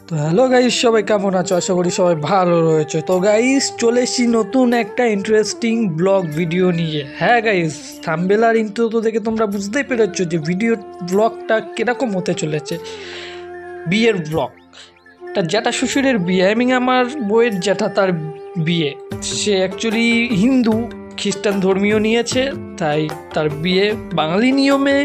তো hello guys, সবাই কেমন আছো? আশা করি সবাই ভালো রয়েছে। তো গাইস, চলে এসেছি নতুন একটা ইন্টারেস্টিং ব্লগ ভিডিও নিয়ে। হ্যাঁ গাইস, থাম্বনেল আর ইন্ট্রো তো দেখে তোমরা বুঝতেই পেরেছো যে ব্লগটা কিরকম হতে চলেছে। বিয়ের ব্লগ। তার জ্যাঠা শ্বশুরের বিয়ে, আমার বউয়ের জ্যাঠা, তার বিয়ে। সে অ্যাকচুয়ালি হিন্দু, খ্রিস্টান ধর্মীয় নিয়েছে, তাই তার বিয়ে বাঙালি নিয়মে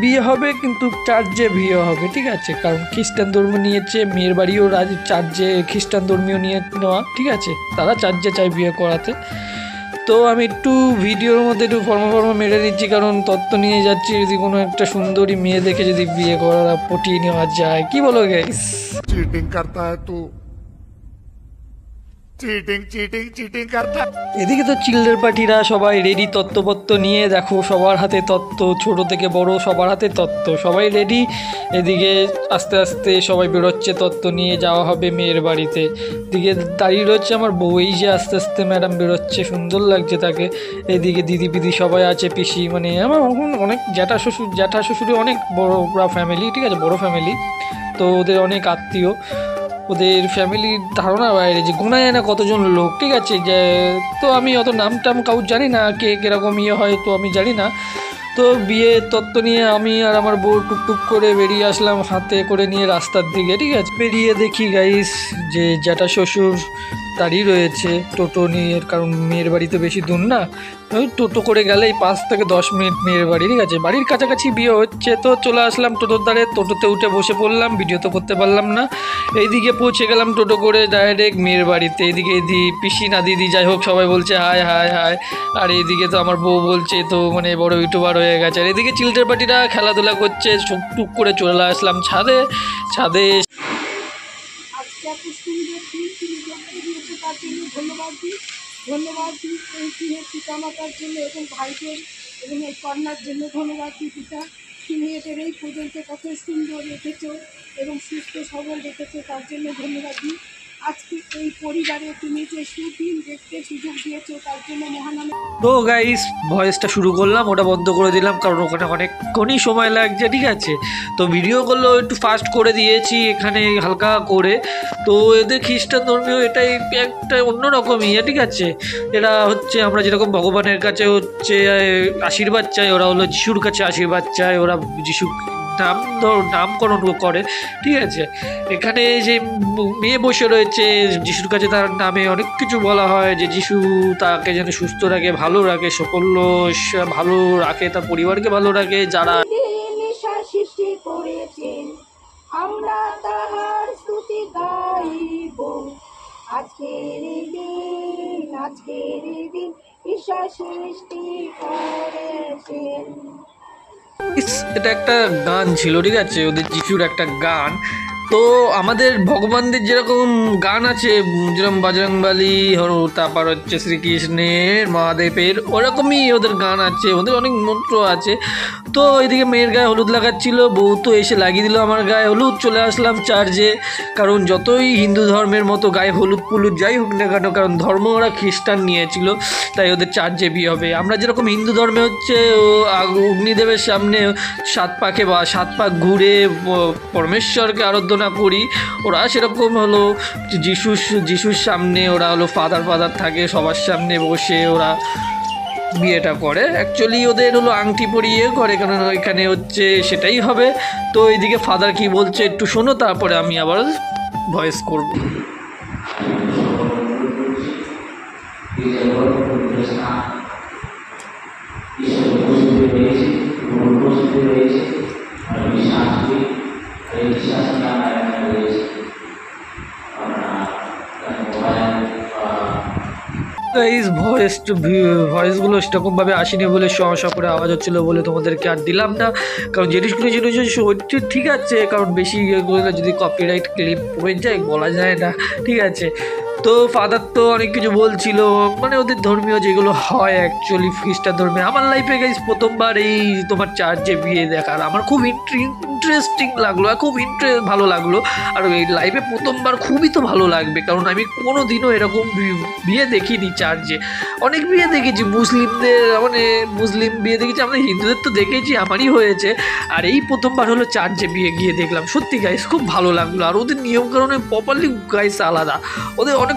বিয়ে হবে, কিন্তু চার্চে বিয়ে হবে, ঠিক আছে? কারণ খ্রিস্টান ধর্ম নিয়েছে, মেয়ের বাড়িও চার্চে খ্রিস্টান ধর্মীয় নিয়ে নেওয়া, ঠিক আছে? তারা চার্চে চায় বিয়ে করাতে। তো আমি একটু ভিডিওর মধ্যে একটু ফর্ম মেরে দিচ্ছি, কারণ তত্ত্ব নিয়ে যাচ্ছি, যদি কোনো একটা সুন্দরী মেয়ে দেখে যদি বিয়ে করা পটিয়ে নেওয়া যায়। কি বলো গাইস? चीटिंग करता है तू चीटिंग चीटिंग चीटिंग करता है। এদিকে তো চিলড্রেন পার্টিরা সবাই রেডি, তত্ত্বপত্র নিয়ে। দেখো, সবার হাতে তত্ত্ব, ছোট থেকে বড় সবার হাতে তত্ত্ব, সবাই রেডি। এদিকে আস্তে আস্তে সবাই বেরোচ্ছে, তত্ত্ব নিয়ে যাওয়া হবে মেয়ের বাড়িতে। এদিকে দাঁড়িয়ে রয়েছে আমার বউ, এই যে আস্তে আস্তে ম্যাডাম বেরোচ্ছে, সুন্দর লাগছে তাকে। এদিকে দিদি পিদি সবাই আছে, পিসি, মানে আমার অনেক জ্যাঠা শ্বশুরি অনেক বড় ফ্যামিলি, ঠিক আছে? বড় ফ্যামিলি। তো ওদের অনেক আত্মীয়, ওদের ফ্যামিলির ধারণার বাইরে, যে গোনা যায় না কতজন লোক, ঠিক আছে? যে তো আমি অত নাম টাম কাউর জানি না, কে কীরকম হয় তো আমি জানি না। তো বিয়ের তত্ত্ব নিয়ে আমি আর আমার বউ টুকটুক করে বেরিয়ে আসলাম, হাতে করে নিয়ে রাস্তার দিকে, ঠিক আছে? বেরিয়ে দেখি গাইস যে জ্যাঠা শ্বশুর দাঁড়িয়ে রয়েছে টোটো নিয়ে, কারণ মেয়ের বাড়ি তো বেশি দূর না, ওই টোটো করে গেলেই 5 থেকে 10 মিনিট মেয়ের বাড়ি, ঠিক আছে? বাড়ির কাছাকাছি বিয়ে হচ্ছে, তো চলে আসলাম টোটোর দ্বারে, টোটোতে উঠে বসে পড়লাম, ভিডিও তো করতে পারলাম না। এইদিকে পৌঁছে গেলাম টোটো করে ডাইরেক্ট মেয়ের বাড়িতে। এদিকে পিসি না দিদি যাই হোক সবাই বলছে হায় হায় হায়। আর এইদিকে তো আমার বউ বলছে তো মানে বড় ইউটিউবার হয়ে গেছে। আর এদিকে চিলড্রেন পার্টিরা খেলাধুলা করছে, টুক করে চলে আসলাম ছাদে। আজকে এত সুন্দর দিন তিনি দেখতে দিয়েছে, তার জন্য ধন্যবাদ দিই। এই দিনের পিতামাতার জন্য এবং ভাইদের এবং এই কন্যার জন্য ধন্যবাদ দিই। পিতা, তুমি এদের এই পর্যন্ত কত সুন্দর রেখেছো এবং সুস্থ সবল রেখেছো, তার জন্য ধন্যবাদ দিই। আজকে এই পরিবারে তুমি যে সুদিন দেখতে সুযোগ দিয়েছো, তার জন্য মহানামে। তো গাইস, ভয়েসটা শুরু করলাম, ওটা বন্ধ করে দিলাম, কারণ ওখানে অনেকক্ষণই সময় লাগছে, ঠিক আছে? তো ভিডিওগুলো একটু ফাস্ট করে দিয়েছি এখানে হালকা করে। তো এদের খ্রিস্টান ধর্মীয় এটাই একটা অন্যরকমই, ঠিক আছে? এরা হচ্ছে, আমরা যেরকম ভগবানের কাছে হচ্ছে আশীর্বাদ চাই, ওরা হলো যিশুর কাছে আশীর্বাদ চায়, ওরা যিশু নামকরণ করে, ঠিক আছে? এখানে যে মেয়ে বসে রয়েছে যিশুর কাছে, তার নামে অনেক কিছু বলা হয়, যে যিশু তাকে যেন সুস্থ রাখে, ভালো রাখে, সকল ভালো রাখে, তার পরিবারকে ভালো রাখে। যারা নেশা সৃষ্টি করেছেন, আমরা তাহার স্তুতি গাইব। আজকের দিন ঈশ্বর সৃষ্টি করেছেন। এটা একটা গান ছিল, ঠিক আছে? ওদের যিশুর একটা গান। তো আমাদের ভগবানদের যেরকম গান আছে, যেরকম বজরংবলী, তারপর হচ্ছে শ্রীকৃষ্ণের, মহাদেবের, ওরকমই ওদের গান আছে, ওদের অনেক মন্ত্র আছে। তো এদিকে মেয়ের গায়ে হলুদ লাগাচ্ছিল, বউ তো এসে লাগিয়ে দিল আমার গায়ে হলুদ। চলে আসলাম চার্চে, কারণ যতই হিন্দু ধর্মের মতো গায়ে হলুদ যাই হোক না কেন, কারণ ধর্ম ওরা খ্রিস্টান নিয়েছিল, তাই ওদের চার্চে বিয়ে হবে। আমরা যেরকম হিন্দু ধর্মে হচ্ছে অগ্নিদেবের সামনে 7 পাক ঘুরে পরমেশ্বরকে আরাধনা করি, ওরা সেরকম হলো যিশুর সামনে ওরা হলো ফাদার থাকে, সবার সামনে বসে ওরা বিয়েটা করে। অ্যাকচুয়ালি ওদের হলো আংটি পরিয়ে করে, কারণ এখানে হচ্ছে সেটাই হবে। তো এইদিকে ফাদার কি বলছে একটু শোনো, তারপরে আমি আবার ভয়েস করব। এই ভয়েসগুলো সেরকমভাবে আসেনি বলে সমস্যা করে আওয়াজ হচ্ছিলো বলে তোমাদেরকে আর দিলাম না, কারণ জিনিসগুলো হচ্ছে ঠিক আছে, কারণ বেশি ইয়ে করলে যদি কপিরাইট ক্লিপ পড়ে যায় বলা যায় না, ঠিক আছে? তো ফাদার তো অনেক কিছু বলছিল, মানে ওদের ধর্মীয় যেগুলো হয় অ্যাকচুয়ালি খ্রিস্টান ধর্মে। আমার লাইফে গাইস প্রথমবার এই তোমার চার্চে বিয়ে দেখার আমার খুব ইন্টারেস্টিং লাগলো, আর খুব ভালো লাগলো। আর এই লাইফে প্রথমবার খুবই তো ভালো লাগবে, কারণ আমি কোনো দিনও এরকম বিয়ে দেখিনি চার্চে। অনেক বিয়ে দেখেছি মুসলিমদের, মানে মুসলিম বিয়ে দেখেছি, আমাদের হিন্দুদের তো দেখেছি, আমারই হয়েছে। আর এই প্রথমবার হলো চার্চে বিয়ে গিয়ে দেখলাম, সত্যি গাইস খুব ভালো লাগলো। আর ওদের নিয়মকানুনে প্রপারলি গাইস আলাদা, ওদের অনেকটা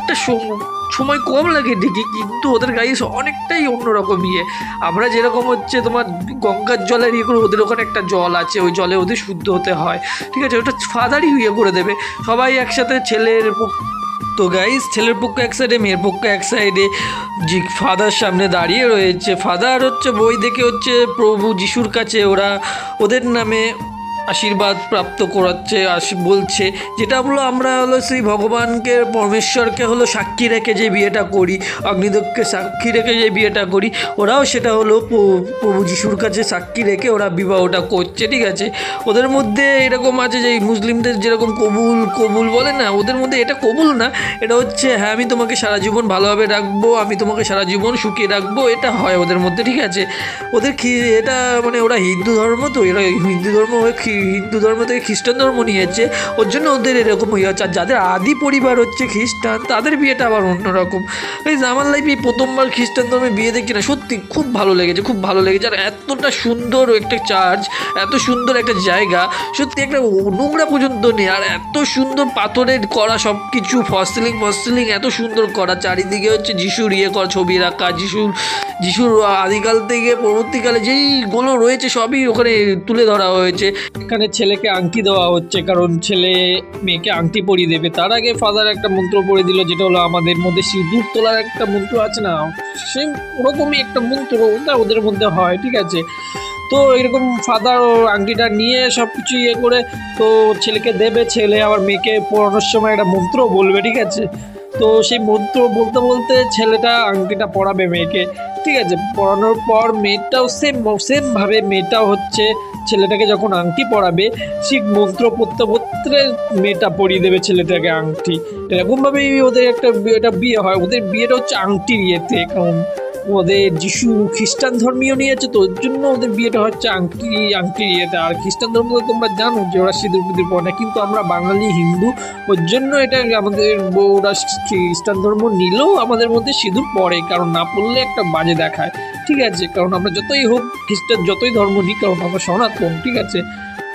সময় কম লাগে ঠিকই, কিন্তু ওদের গাইস অনেকটাই অন্যরকম ইয়ে। আমরা যেরকম হচ্ছে তোমার গঙ্গার জলের ইয়ে করে, ওদের ওখানে একটা জল আছে, ওই জলে ওদের শুদ্ধ হতে হয়, ঠিক আছে, ওটা ফাদারই ইয়ে করে দেবে। সবাই একসাথে তো গাইস ছেলের পক্ষ এক সাইডে, মেয়ের পক্ষ এক সাইডে, যে ফাদার সামনে দাঁড়িয়ে রয়েছে। ফাদার হচ্ছে বই দেখে হচ্ছে প্রভু যিশুর কাছে ওরা ওদের নামে আশীর্বাদ প্রাপ্ত করাচ্ছে, বলছে যেটা হলো আমরা হলো সেই ভগবানকে পরমেশ্বরকে হলো সাক্ষী রেখে যে বিয়েটা করি, অগ্নিদেবকে সাক্ষী রেখে যে বিয়েটা করি, ওরাও সেটা হলো প্রভু যিশুর কাছে সাক্ষী রেখে ওরা বিবাহটা করছে, ঠিক আছে। ওদের মধ্যে এরকম আছে যে মুসলিমদের যেরকম কবুল বলে না, ওদের মধ্যে এটা কবুল না, এটা হচ্ছে হ্যাঁ আমি তোমাকে সারা জীবন ভালোভাবে রাখবো, আমি তোমাকে সারা জীবন সুখে রাখবো, এটা হয় ওদের মধ্যে, ঠিক আছে। ওদের এটা মানে ওরা হিন্দু ধর্ম, তো এরা হিন্দু ধর্ম হয়ে হিন্দু ধর্ম থেকে খ্রিস্টান ধর্ম নিয়েছে, ওর জন্য ওদের এরকম হয়ে যাচ্ছে। আর যাদের আদি পরিবার হচ্ছে খ্রিস্টান, তাদের বিয়েটা আবার অন্যরকম। এই আমার লাইফে প্রথমবার খ্রিস্টান ধর্মে বিয়ে দেখি না, সত্যি খুব ভালো লেগেছে, খুব ভালো লেগেছে। আর এতটা সুন্দর একটা চার্চ, এত সুন্দর একটা জায়গা, সত্যি একটা নোংরা পর্যন্ত নেই। আর এত সুন্দর পাথরের করা সব কিছু, ফসলিং এত সুন্দর করা, চারিদিকে হচ্ছে যিশুর ইয়ে করা ছবি রাখা, যিশুর আদিকাল থেকে পরবর্তীকালে যেইগুলো রয়েছে সবই ওখানে তুলে ধরা হয়েছে। এখানে ছেলেকে আংটি দেওয়া হচ্ছে, কারণ ছেলে মেয়েকে আংটি পরিয়ে দেবে। তার আগে ফাদার একটা মন্ত্র পড়ে দিল, যেটা হলো আমাদের মধ্যে সিঁদুর তোলার একটা মন্ত্র আছে না, সে ওরকমই একটা মন্ত্র ওটা ওদের মধ্যে হয়, ঠিক আছে। তো এরকম ফাদার আংটিটা নিয়ে সব কিছু ইয়ে করে তো ছেলেকে দেবে, ছেলে আবার মেয়েকে পড়ানোর সময় একটা মন্ত্র বলবে, ঠিক আছে। তো সেই মন্ত্র বলতে বলতে ছেলেটা আংটিটা পরাবে মেয়েকে, ঠিক আছে। পরানোর পর মেয়েটাও সেমভাবে মেয়েটাও হচ্ছে ছেলেটাকে যখন আংটি পরাবে, ঠিক মন্ত্র পড়তে পড়তে মেয়েটা পরিয়ে দেবে ছেলেটাকে আংটি। এরকমভাবেই ওদের একটা বিয়ে হয়। ওদের বিয়েটা হচ্ছে আংটির ইয়েতে, কারণ ওদের যিশু খ্রিস্টান ধর্মীয় নিয়েছে, তো ওর জন্য ওদের বিয়েটা হচ্ছে আংটির ইয়েতে। আর খ্রিস্টান ধর্ম তোমরা জানো যে ওরা সিঁদুর পরে না, কিন্তু আমরা বাঙালি হিন্দু, ওর জন্য এটা আমাদের ওরা খ্রিস্টান ধর্ম নিলেও আমাদের মধ্যে সিঁদুর পরে, কারণ না পড়লে একটা বাজে দেখায়, ঠিক আছে। কারণ আমরা যতই হোক খ্রিস্টান, যতই ধর্ম নিই, কারণ আমরা সনাতন, ঠিক আছে।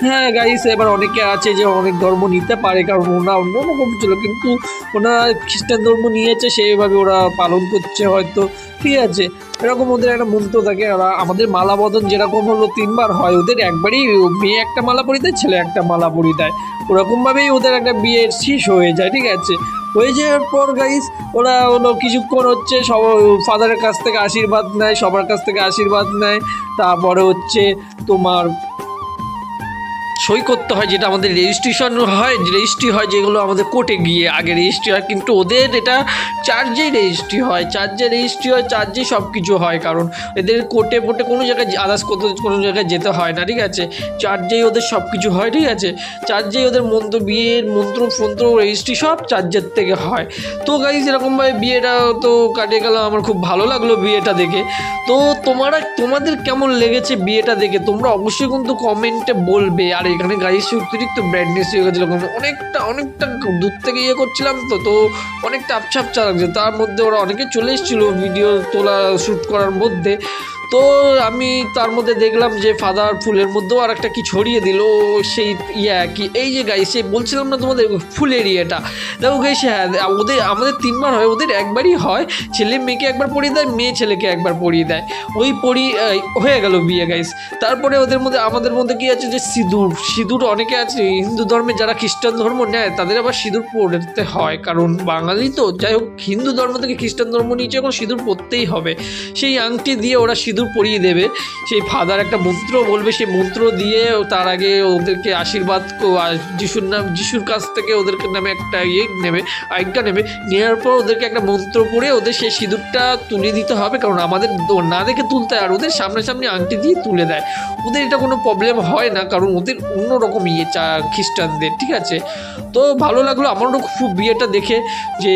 হ্যাঁ গাইস, এবার অনেকে আছে যে অনেক ধর্ম নিতে পারে, কারণ ওরা অন্যরকম ছিল, কিন্তু ওরা খ্রিস্টান ধর্ম নিয়েছে, সেইভাবে ওরা পালন করছে হয়তো, ঠিক আছে। এরকম ওদের একটা মন্ত্র থাকে। ওরা আমাদের মালা বদন যেরকম হলো 3 বার হয়, ওদের একবারই মেয়ে একটা মালা পরিয়ে দেয়, ছেলে একটা মালা পরিয়ে দেয়, ওরকমভাবেই ওদের একটা বিয়ের শেষ হয়ে যায়, ঠিক আছে। হয়ে যাওয়ার পর গাইস ওরা হলো কিছুক্ষণ হচ্ছে সব ফাদারের কাছ থেকে আশীর্বাদ নেয়, সবার কাছ থেকে আশীর্বাদ নেয়। তারপরে হচ্ছে তোমার সই করতে হয়, যেটা আমাদের রেজিস্ট্রি হয় যেগুলো আমাদের কোর্টে গিয়ে আগে রেজিস্ট্রি হয়, কিন্তু ওদের এটা চার্জেই রেজিস্ট্রি হয়, চার্জেই সব কিছু হয়। কারণ এদের কোর্টে কোনো জায়গায় আদার্স কোনো জায়গায় যেতে হয় না, ঠিক আছে। চার্জেই ওদের সব কিছু হয়, ঠিক আছে। চার্জেই ওদের বিয়ের মন্ত্র রেজিস্ট্রি সব চার্জের থেকে হয়। তো গাইস এরকমভাবে বিয়েটা তো কাটিয়ে গেল, আমার খুব ভালো লাগলো বিয়েটা দেখে। তো তোমাদের কেমন লেগেছে বিয়েটা দেখে তোমরা অবশ্যই কিন্তু কমেন্টে বলবে। আর এখানে গাইস অতিরিক্ত ব্রাইটনেস হয়ে গেছিলো, অনেকটা দূর থেকে ইয়ে করছিলাম, তো অনেকটা আপছা লাগছে। তার মধ্যে ওরা অনেকে চলে এসেছিলো ভিডিও তোলা শ্যুট করার মধ্যে। তো আমি তার মধ্যে দেখলাম যে ফাদার ফুলের মধ্যেও আর একটা কি ছড়িয়ে দিল, সেই কি এই যে গাইস বলছিলাম না তোমাদের ফুলের ইয়েটা, দেখো গাইস হ্যাঁ আমাদের 3 বার হয়, ওদের একবারই হয়। ছেলে মেয়েকে একবার পরিয়ে দেয়, মেয়ে ছেলেকে একবার পরিয়ে দেয়, ওই হয়ে গেল বিয়ে গাইস। তারপরে ওদের মধ্যে আমাদের মধ্যে কি আছে যে সিঁদুর অনেকে আছে হিন্দু ধর্মে, যারা খ্রিস্টান ধর্ম নেয় তাদের আবার সিঁদুর পড়তে হয়, কারণ বাঙালি তো। যাই হোক, হিন্দু ধর্ম থেকে খ্রিস্টান ধর্ম নিয়েছে, এখন সিঁদুর পড়তেই হবে। সেই আংটি দিয়ে ওরা সিঁদুর পরিয়ে দেবে, সেই ফাদার একটা মন্ত্র বলবে, সেই মন্ত্র দিয়ে তার আগে ওদেরকে আশীর্বাদ যিশুর কাছ থেকে ওদেরকে নামে একটা আজ্ঞা নেবে, নেওয়ার পর ওদেরকে একটা মন্ত্র পড়ে ওদের সেই সিঁদুরটা তুলে দিতে হবে, কারণ আমাদের না দেখে তুলতে হয়, আর ওদের সামনাসামনি আংটি দিয়ে তুলে দেয়। ওদের এটা কোনো প্রবলেম হয় না, কারণ ওদের অন্যরকম খ্রিস্টানদের, ঠিক আছে। তো ভালো লাগলো আমারও খুব বিয়েটা দেখে, যে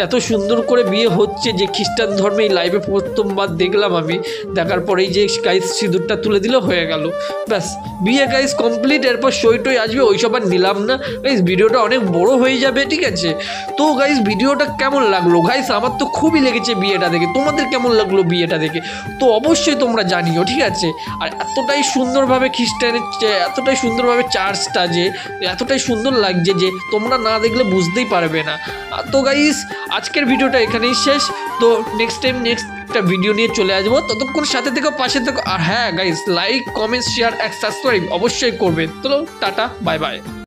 এত সুন্দর করে বিয়ে হচ্ছে যে খ্রিস্টান ধর্মে এই লাইভে প্রথমবার দেখলাম আমি। দেখার পরেই যে গাইস সিঁদুরটা তুলে দিল, হয়ে গেল, ব্যাস বিয়ে গাইস কমপ্লিট। এরপর সই টই আসবে, ওইসব আর নিলাম না গাইস, ভিডিওটা অনেক বড় হয়ে যাবে, ঠিক আছে। তো গাইস ভিডিওটা কেমন লাগলো গাইস? আমার তো খুবই লেগেছে বিয়েটা দেখে, তোমাদের কেমন লাগলো বিয়েটা দেখে তো অবশ্যই তোমরা জানিও, ঠিক আছে। আর এতটাই সুন্দরভাবে খ্রিস্টানের এতটাই সুন্দরভাবে চার্চটা যে এতটাই সুন্দর লাগছে যে তোমরা না দেখলে বুঝতেই পারবে না। তো গাইস আজকের ভিডিওটা এখানেই শেষ। তো নেক্সট টাইম নেক্সট একটা ভিডিও নিয়ে চলে আসবো, ততক্ষণ সাথে থেকো, পাশে থেকো। আর হ্যাঁ guys, like comment share subscribe অবশ্যই করবেন। চলো টাটা, বাই বাই।